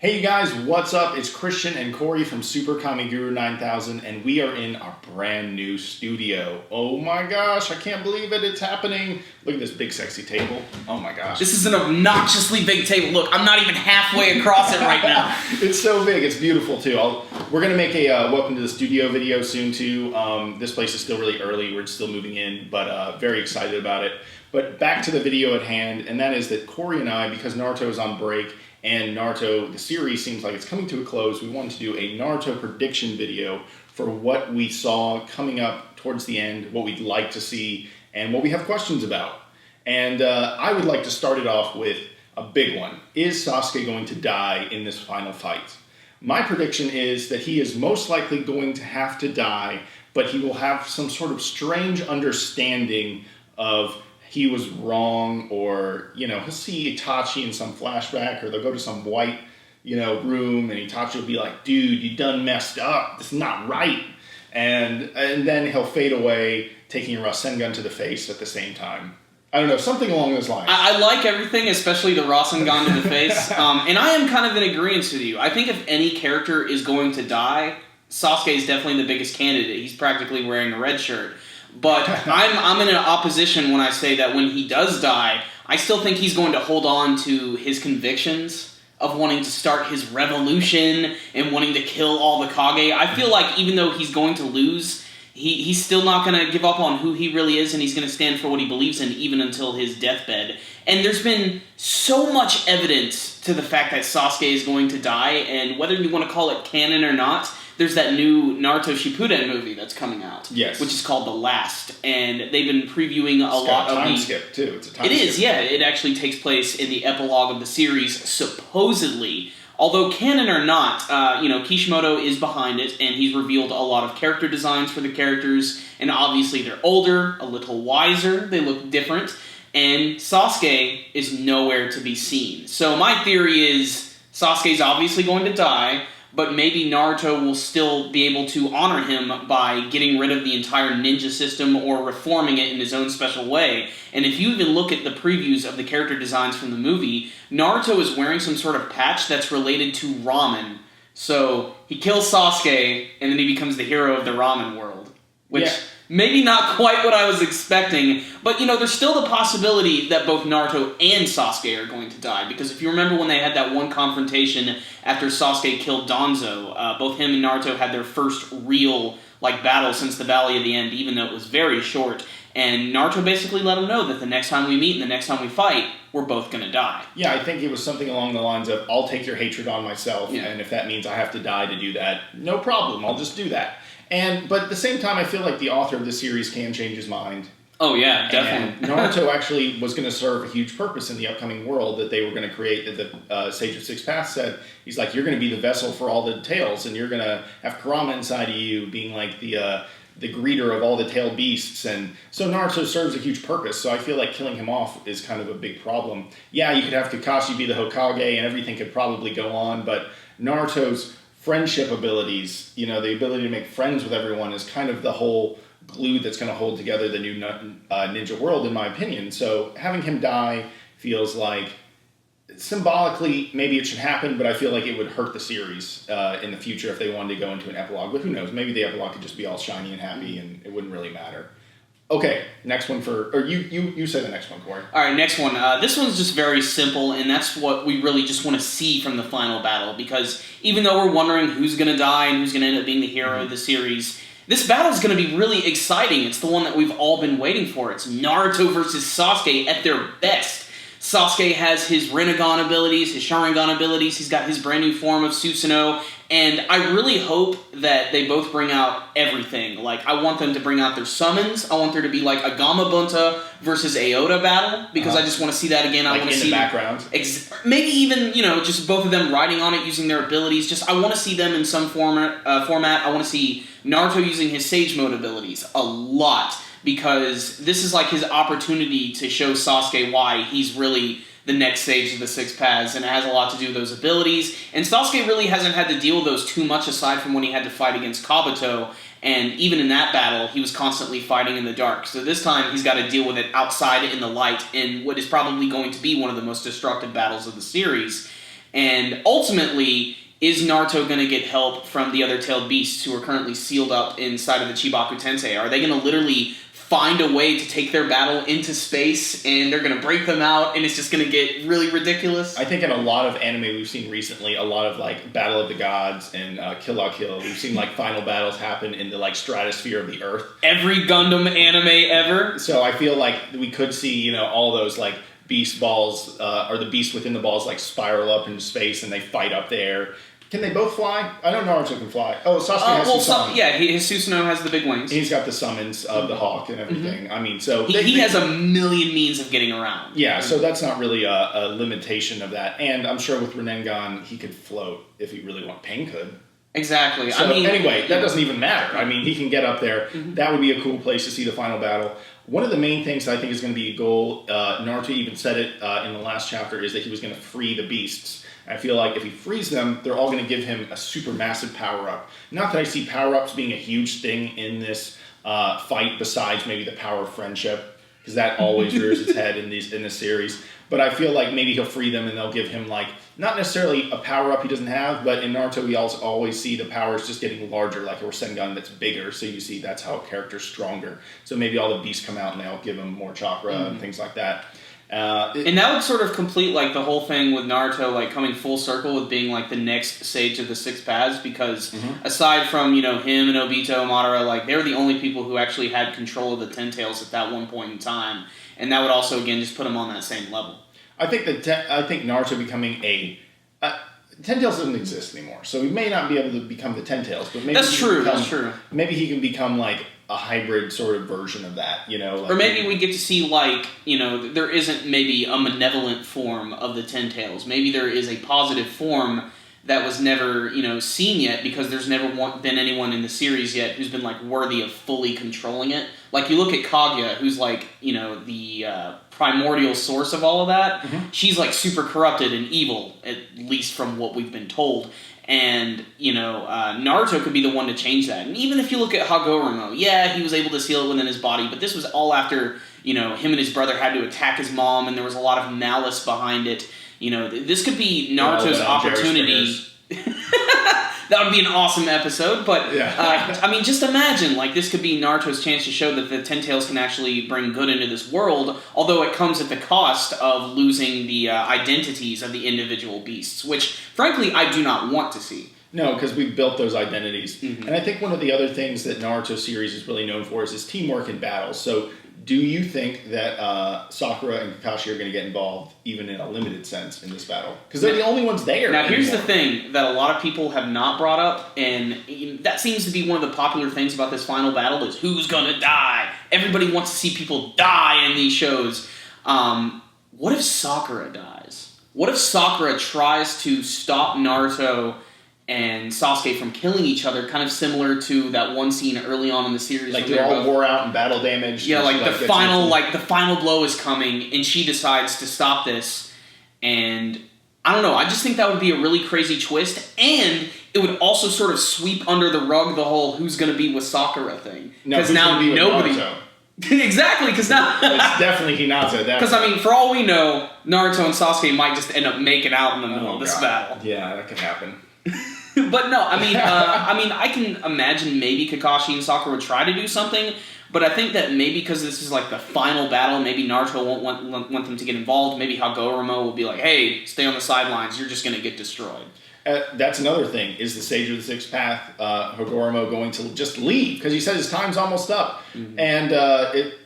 Hey you guys, what's up? It's Christian and Corey from Super Kami Guru 9000, and we are in our brand new studio. Oh my gosh, I can't believe it, it's happening. Look at this big sexy table. Oh my gosh. This is an obnoxiously big table. Look, I'm not even halfway across it right now. It's so big, it's beautiful too. We're going to make a welcome to the studio video soon too. This place is still really early, we're still moving in, but very excited about it. But back to the video at hand, and that is that Corey and I, because Naruto is on break, and Naruto, the series, seems like it's coming to a close, we wanted to do a Naruto prediction video for what we saw coming up towards the end, what we'd like to see, and what we have questions about. And I would like to start it off with a big one. Is Sasuke going to die in this final fight? My prediction is that he is most likely going to have to die, but he will have some sort of strange understanding of he was wrong, or, he'll see Itachi in some flashback, or they'll go to some white, room, and Itachi will be like, dude, you done messed up. This is not right. And then he'll fade away, taking a Rasengan to the face at the same time. I don't know, something along those lines. I like everything, especially the Rasengan to the face. And I am kind of in agreement with you. I think if any character is going to die, Sasuke is definitely the biggest candidate. He's practically wearing a red shirt. But I'm in an opposition when I say that when he does die, I still think he's going to hold on to his convictions of wanting to start his revolution and wanting to kill all the Kage. I feel like even though he's going to lose, he's still not going to give up on who he really is, and he's going to stand for what he believes in even until his deathbed. And there's been so much evidence to the fact that Sasuke is going to die, and whether you want to call it canon or not, there's that new Naruto Shippuden movie that's coming out. Yes. Which is called The Last. And they've been previewing a lot of the... time skip, too. It's a time skip. It is, yeah. It actually takes place in the epilogue of the series, supposedly. Although canon or not, Kishimoto is behind it, and he's revealed a lot of character designs for the characters. And obviously they're older, a little wiser, they look different. And Sasuke is nowhere to be seen. So my theory is Sasuke's obviously going to die, but maybe Naruto will still be able to honor him by getting rid of the entire ninja system or reforming it in his own special way. And if you even look at the previews of the character designs from the movie, Naruto is wearing some sort of patch that's related to ramen. So he kills Sasuke, and then he becomes the hero of the ramen world. Which... yeah. Maybe not quite what I was expecting, but, there's still the possibility that both Naruto and Sasuke are going to die, because if you remember when they had that one confrontation after Sasuke killed Danzo, both him and Naruto had their first real, battle since the Valley of the End, even though it was very short, and Naruto basically let him know that the next time we meet and the next time we fight, we're both going to die. Yeah, I think it was something along the lines of, I'll take your hatred on myself, and if that means I have to die to do that, no problem, I'll just do that. But at the same time, I feel like the author of the series can change his mind. Oh, yeah, definitely. And Naruto actually was going to serve a huge purpose in the upcoming world that they were going to create. That the Sage of Six Paths said, he's like, you're going to be the vessel for all the tales, and you're going to have Kurama inside of you being like the greeter of all the tailed beasts. And so Naruto serves a huge purpose, so I feel like killing him off is kind of a big problem. Yeah, you could have Kakashi be the Hokage, and everything could probably go on, but Naruto's friendship abilities, the ability to make friends with everyone is kind of the whole glue that's going to hold together the new ninja world, in my opinion. So having him die feels like, symbolically, maybe it should happen, but I feel like it would hurt the series in the future if they wanted to go into an epilogue. But who knows? Maybe the epilogue could just be all shiny and happy, and it wouldn't really matter. Okay, next one you say the next one, Corey. All right, next one. This one's just very simple, and that's what we really just want to see from the final battle, because even though we're wondering who's going to die and who's going to end up being the hero of the series, this battle is going to be really exciting. It's the one that we've all been waiting for. It's Naruto versus Sasuke at their best. Sasuke has his Rinnegan abilities, his Sharingan abilities, he's got his brand new form of Susanoo, and I really hope that they both bring out everything. I want them to bring out their summons. I want there to be a Gamabunta versus Aota battle, because I just want to see that again. I want to see the background. Maybe even, just both of them riding on it, using their abilities. I want to see them in some format. I want to see Naruto using his Sage Mode abilities a lot, because this is his opportunity to show Sasuke why he's really the next Sage of the Six Paths, and it has a lot to do with those abilities. And Sasuke really hasn't had to deal with those too much, aside from when he had to fight against Kabuto, and even in that battle, he was constantly fighting in the dark. So this time, he's got to deal with it outside in the light, in what is probably going to be one of the most destructive battles of the series. And ultimately, is Naruto going to get help from the other tailed beasts who are currently sealed up inside of the Chibaku Tensei? Are they going to literally find a way to take their battle into space, and they're going to break them out, and it's just going to get really ridiculous? I think in a lot of anime we've seen recently, a lot of like Battle of the Gods and Kill la Kill, we've seen like final battles happen in the like stratosphere of the Earth. Every Gundam anime ever. So I feel like we could see, you know, all those like beast balls, or the beast within the balls like spiral up into space and they fight up there. Can they both fly? I know Naruto can fly. Oh, Sasuke has Susanoo. Yeah, his Susanoo has the big wings. He's got the summons of the hawk and everything. Mm-hmm. I mean, so... He has a million means of getting around. Yeah, so that's not really a limitation of that. And I'm sure with Rinnegan, he could float if he really wanted. Pain could. Exactly. So, anyway, that doesn't even matter. I mean, he can get up there. Mm-hmm. That would be a cool place to see the final battle. One of the main things that I think is going to be a goal, Naruto even said it in the last chapter, is that he was going to free the beasts. I feel like if he frees them, they're all going to give him a super massive power-up. Not that I see power-ups being a huge thing in this fight, besides maybe the power of friendship, because that always rears its head in this series. But I feel like maybe he'll free them and they'll give him, like, not necessarily a power-up he doesn't have, but in Naruto we also always see the powers just getting larger, like a Rasengan that's bigger, so you see that's how a character's stronger. So maybe all the beasts come out and they'll give him more chakra and things like that. And that would sort of complete like the whole thing with Naruto like coming full circle with being like the next sage of the six paths, because aside from, you know, him and Obito, Madara, like they were the only people who actually had control of the Ten Tails at that one point in time, and that would also again just put him on that same level. I think Naruto becoming Ten Tails doesn't exist anymore, so he may not be able to become the Ten Tails, but maybe that's true. Maybe he can become like a hybrid sort of version of that, you know? Like, or maybe we get to see, like, you know, there isn't maybe a malevolent form of the Ten Tails. Maybe there is a positive form that was never, you know, seen yet, because there's never been anyone in the series yet who's been, like, worthy of fully controlling it. Like, you look at Kaguya, who's, like, you know, the primordial source of all of that. She's, like, super corrupted and evil, at least from what we've been told. And, you know, Naruto could be the one to change that. And even if you look at Hagoromo, yeah, he was able to seal it within his body, but this was all after, you know, him and his brother had to attack his mom, and there was a lot of malice behind it. You know, this could be Naruto's opportunity. That would be an awesome episode, but, yeah. I mean, just imagine, like, this could be Naruto's chance to show that the Ten Tails can actually bring good into this world, although it comes at the cost of losing the identities of the individual beasts, which, frankly, I do not want to see. No, because we've built those identities. And I think one of the other things that Naruto series is really known for is his teamwork in battles. So do you think that Sakura and Kakashi are going to get involved, even in a limited sense, in this battle? Because they're the only ones there. Now, here's the thing that a lot of people have not brought up, and that seems to be one of the popular things about this final battle, is who's going to die. Everybody wants to see people die in these shows. What if Sakura dies? What if Sakura tries to stop Naruto and Sasuke from killing each other, kind of similar to that one scene early on in the series? Like they're all wore out and battle damaged. Yeah, like the final blow is coming, and she decides to stop this. And I don't know, I just think that would be a really crazy twist, and it would also sort of sweep under the rug the whole who's going to be with Sakura thing. Because now nobody... Exactly, because now... It's definitely Hinata. Because, I mean, for all we know, Naruto and Sasuke might just end up making out in the middle of this battle. Yeah, that could happen. But no, I mean, I can imagine maybe Kakashi and Sakura would try to do something, but I think that maybe because this is like the final battle, maybe Naruto won't want them to get involved. Maybe Hagoromo will be like, hey, stay on the sidelines, you're just going to get destroyed. That's another thing. Is the Sage of the Sixth Path, Hagoromo, going to just leave? Because he said his time's almost up. And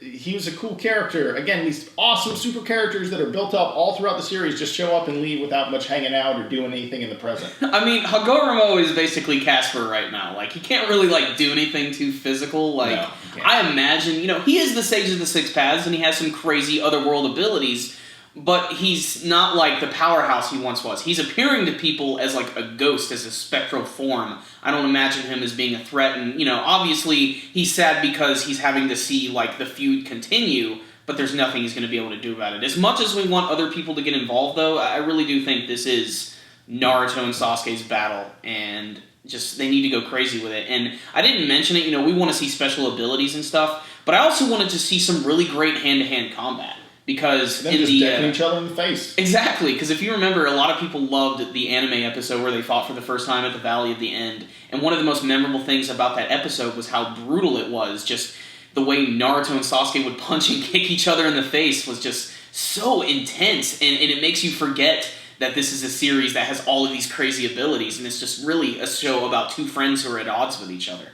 he was a cool character. Again, these awesome super characters that are built up all throughout the series just show up and leave without much hanging out or doing anything in the present. I mean, Hagoromo is basically Casper right now. Like, he can't really, like, do anything too physical. Like, no, I imagine, you know, he is the Sage of the Six Paths, and he has some crazy otherworld abilities, but he's not like the powerhouse he once was. He's appearing to people as like a ghost, as a spectral form. I don't imagine him as being a threat, and, you know, obviously he's sad because he's having to see like the feud continue, but there's nothing he's going to be able to do about it. As much as we want other people to get involved, though, I really do think this is Naruto and Sasuke's battle, and just they need to go crazy with it. And I didn't mention it, you know, we want to see special abilities and stuff, but I also wanted to see some really great hand-to-hand combat. because Them just decking each other in the face. Exactly, because if you remember, a lot of people loved the anime episode where they fought for the first time at the Valley of the End, and one of the most memorable things about that episode was how brutal it was. Just the way Naruto and Sasuke would punch and kick each other in the face was just so intense, and it makes you forget that this is a series that has all of these crazy abilities, and it's just really a show about two friends who are at odds with each other.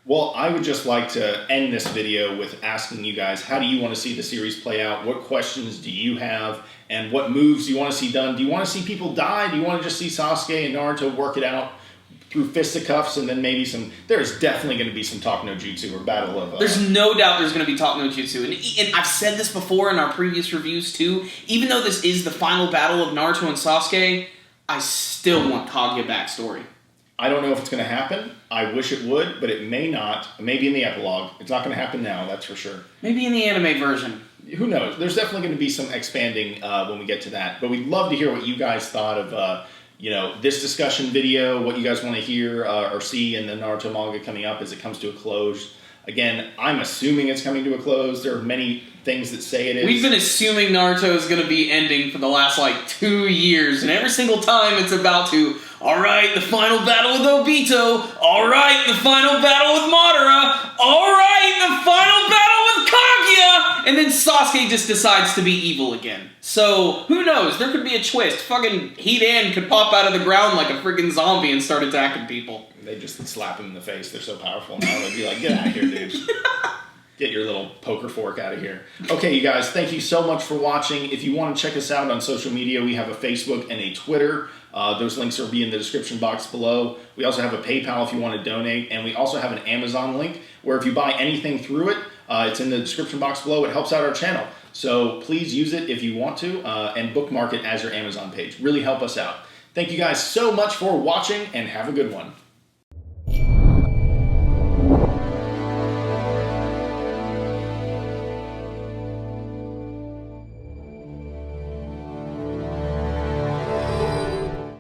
Well, I would just like to end this video with asking you guys, how do you want to see the series play out? What questions do you have? And what moves do you want to see done? Do you want to see people die? Do you want to just see Sasuke and Naruto work it out through fisticuffs and then maybe some... There's definitely going to be some talk no jutsu or battle of... There's no doubt there's going to be talk no jutsu. And I've said this before in our previous reviews too. Even though this is the final battle of Naruto and Sasuke, I still want Kaguya backstory. I don't know if it's going to happen. I wish it would, but it may not. Maybe in the epilogue. It's not going to happen now, that's for sure. Maybe in the anime version. Who knows? There's definitely going to be some expanding when we get to that. But we'd love to hear what you guys thought of this discussion video, what you guys want to hear or see in the Naruto manga coming up as it comes to a close. Again, I'm assuming it's coming to a close. There are many things that say it is. We've been assuming Naruto is going to be ending for the last, 2 years, and every single time it's about to, alright, the final battle with Obito, alright, the final battle with Madara, alright, the final battle with Kaguya, and then Sasuke just decides to be evil again. So, who knows? There could be a twist. Fucking Hidan could pop out of the ground like a freaking zombie and start attacking people. They just slap him in the face. They're so powerful now. They'd be like, get out of here, dude. Get your little poker fork out of here. Okay, you guys, thank you so much for watching. If you want to check us out on social media, we have a Facebook and a Twitter. Those links will be in the description box below. We also have a PayPal if you want to donate, and we also have an Amazon link where if you buy anything through it, it's in the description box below. It helps out our channel. So please use it if you want to, and bookmark it as your Amazon page. Really help us out. Thank you guys so much for watching, and have a good one.